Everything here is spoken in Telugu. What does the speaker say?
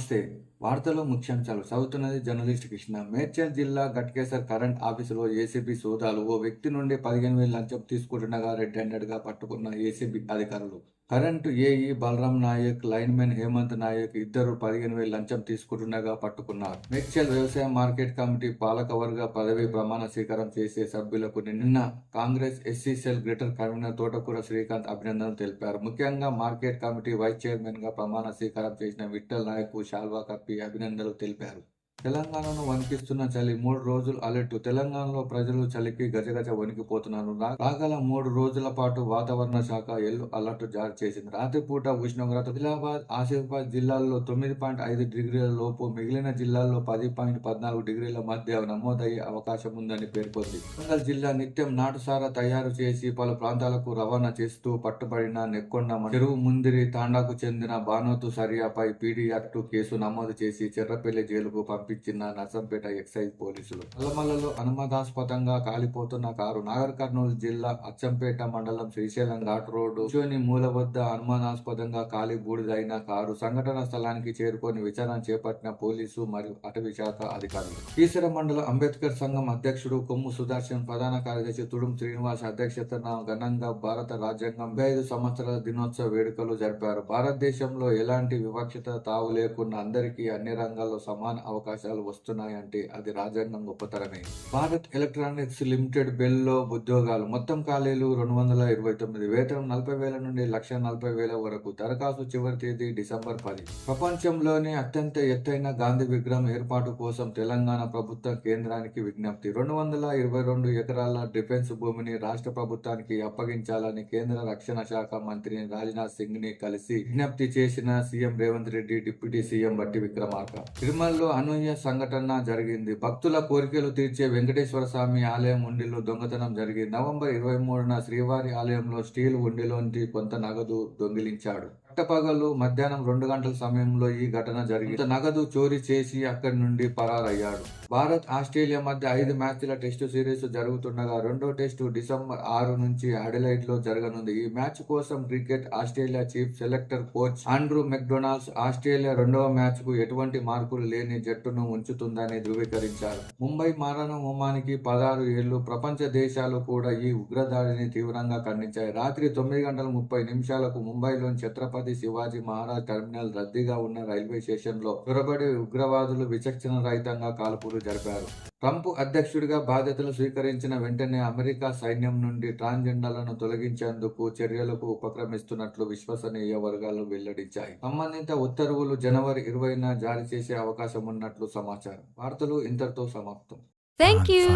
నమస్తే. వార్తల్లో ముఖ్యాంశాలు చదువుతున్నది జర్నలిస్ట్ కృష్ణ. మేడ్చల్ జిల్లా ఘట్కేసర్ కరెంట్ ఆఫీసులో ఏసీబీ సోదాలు. ఓ వ్యక్తి నుండి 15,000 లంచం తీసుకుంటుండగా రెడ్ హ్యాండెడ్గా పట్టుకున్న ఏసీబీ అధికారులు. Current AE Balaram Naik, lineman Hemanth Naik ఇద్దరు 15,000 లంచం తీసుకుంటుండగా పట్టుకున్నారు. మేడ్చల్ వ్యవసాయ మార్కెట్ కమిటీ పాలకవర్గ పదవీ ప్రమాణ స్వీకారం చేసే సభ్యులకు నిన్న Congress SC cell greater convener తోటకూర శ్రీకాంత్ అభినందనలు తెలిపారు. ముఖ్యంగా మార్కెట్ కమిటీ వైస్ చైర్మన్ గా ప్రమాణ స్వీకారం చేసిన విఠల్ నాయక్ శాల్వా కప్పి అభినందనలు తెలిపారు. తెలంగాణను వణికిస్తున్న చలి 3 రోజులు అలర్ట్. తెలంగాణలో ప్రజలు చలికి గజగజ వణికిపోతున్నారు. రాగల 3 రోజుల పాటు వాతావరణ శాఖ ఎల్లో అలర్ట్ జారీ చేసింది. రాత్రిపూట ఉష్ణోగ్రత ఆదిలాబాద్, ఆసిఫాబాద్ జిల్లాల్లో 9.5 డిగ్రీల లోపు, మిగిలిన జిల్లాల్లో 10.14 డిగ్రీల మధ్య నమోదయ్యే అవకాశం ఉందని పేర్కొంది. వరంగల్ జిల్లా నిత్యం నాటుసారా తయారు చేసి పలు ప్రాంతాలకు రవాణా చేస్తూ పట్టుబడిన నెక్కొండ చెరువు ముందిరి తాండాకు చెందిన బానోతు సరియాపై పీడీ యాక్ట్ కేసు నమోదు చేసి చెర్రపల్లి జైలుకు పంపించిన నర్సంపేట ఎక్సైజ్ పోలీసులు. నల్లమల్లలో అనుమానాస్పదంగా కాలిపోతున్న కారు. నాగర్ కర్నూలు జిల్లా అచ్చంపేట మండలం శ్రీశైలం ఘాట్ రోడ్డు కూర్చొని మూల వద్ద అనుమానాస్పదంగా కాలి బూడిదైన కారు. సంఘటన స్థలానికి చేరుకొని విచారణ చేపట్టిన పోలీసు మరియు అటవీ శాఖ అధికారులు. కీసర మండల అంబేద్కర్ సంఘం అధ్యక్షుడు కొమ్ము సుదర్శన్, ప్రధాన కార్యదర్శి తుడుం శ్రీనివాస్ అధ్యక్షతన ఘనంగా భారత రాజ్యాంగం 75 సంవత్సరాల దినోత్సవ వేడుకలు జరిపారు. భారతదేశంలో ఎలాంటి వివక్షత తావు లేకుండా అందరికీ అన్ని రంగాల్లో సమాన అవకాశాలు వస్తున్నాయంటే అది రాజ్యాంగం గొప్పతనమే. భారత్ ఎలక్ట్రానిక్స్ లిమిటెడ్ బెల్లో ఉద్యోగాలు. మొత్తం ఖాళీలు 229. వేతనం 40,000 నుండి 1,40,000 వరకు. దరఖాస్తు చివరి తేదీ డిసెంబర్ 10. ప్రపంచంలోనే అత్యంత ఎత్తైన గాంధీ విగ్రహం ఏర్పాటు కోసం తెలంగాణ ప్రభుత్వం కేంద్రానికి విజ్ఞప్తి. 222 ఎకరాల డిఫెన్స్ భూమిని రాష్ట్ర ప్రభుత్వానికి అప్పగించాలని కేంద్ర రక్షణ శాఖ మంత్రి రాజ్నాథ్ సింగ్ ని కలిసి విజ్ఞప్తి చేసిన CM Revanth Reddy, deputy CM బట్టి విక్రమార్క. తిరుమలలో అనూహ్య సంఘటన జరిగింది. భక్తుల కోరికలు తీర్చే వెంకటేశ్వర స్వామి ఆలయం హుండీలో దొంగతనం జరిగింది. నవంబర్ 23న శ్రీవారి ఆలయంలో స్టీల్ హుండీలోంచి కొంత నగదు దొంగిలించాడు. పట్టపగలు మధ్యాహ్నం 2 గంటల సమయంలో ఈ ఘటన జరిగింది. నగదు చోరీ చేసి అక్కడి నుండి పరారయ్యాడు. భారత్ ఆస్ట్రేలియా మధ్య 5 మ్యాచ్ల టెస్టు సిరీస్ జరుగుతుండగా రెండో టెస్టు డిసెంబర్ 6 నుంచి అడిలైడ్ లో జరగనుంది. ఈ మ్యాచ్ కోసం cricket Australia chief selector coach Andrew McDonald's Australia రెండవ మ్యాచ్ కు ఎటువంటి మార్పులు లేని జట్టును ఉంచుతుందని ధృవీకరించారు. ముంబై మారణ హోమానికి 16 ఏళ్లు. ప్రపంచ దేశాలు కూడా ఈ ఉగ్రదాడిని తీవ్రంగా ఖండించాయి. రాత్రి 9:30 ముంబైలోని ఛత్రపతి శివాజీ మహారాజ్ టెర్మినల్ రద్దీగా ఉన్న రైల్వే స్టేషన్ లో చొరబడి ఉగ్రవాదులు విచక్షణ రహితంగా కాల్పులు జరిపారు. ట్రంప్ అధ్యక్షుడిగా బాధ్యతలు స్వీకరించిన వెంటనే అమెరికా సైన్యం నుండి ట్రాన్స్జెండర్లను తొలగించేందుకు చర్యలకు ఉపక్రమిస్తున్నట్లు విశ్వసనీయ వర్గాలు వెల్లడించాయి. సంబంధిత ఉత్తర్వులు జనవరి 20న జారీ చేసే అవకాశం ఉన్నట్లు సమాచారం. వార్తలు ఇంతటితో సమాప్తం. Thank you.